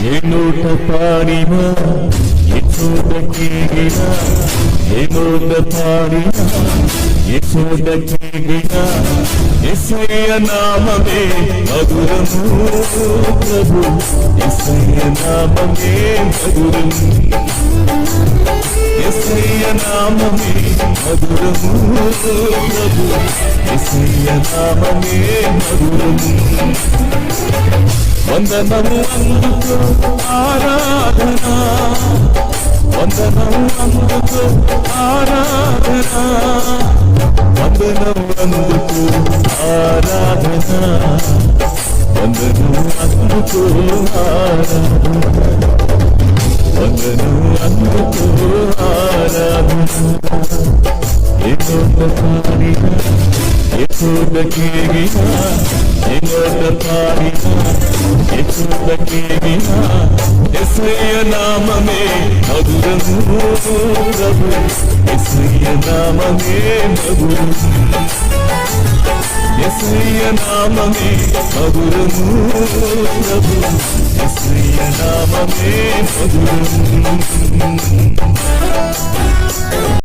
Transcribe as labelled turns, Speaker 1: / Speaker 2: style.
Speaker 1: ఏ నోట పాడినా ఏ చోట కేగినా ఏ నోట పాడినా ఏ చోట కేగినా యేసయ్య నామమే మధురము ప్రభు యేసయ్య నామమే మధురము యేసయ్య నామమే మధురము ప్రభు యేసయ్య నామమే మధురము వందనము అందుకో ఆరాధన వందనము అందుకో ఆరాధన వందనము అందుకో ఆరాధన వందనము అందుకో ఆరాధన వందనము అందుకో ఆరాధన ఏ నోట పాడినా ఏ చోట కేగినా ఏ నోట పాడినా ఏ చోట కేగినా యేసయ్య నామమే మధురము ప్రభు యేసయ్య నామమే మధురము యేసయ్య నామమే మధురము ప్రభు యేసయ్య నామమే మధురము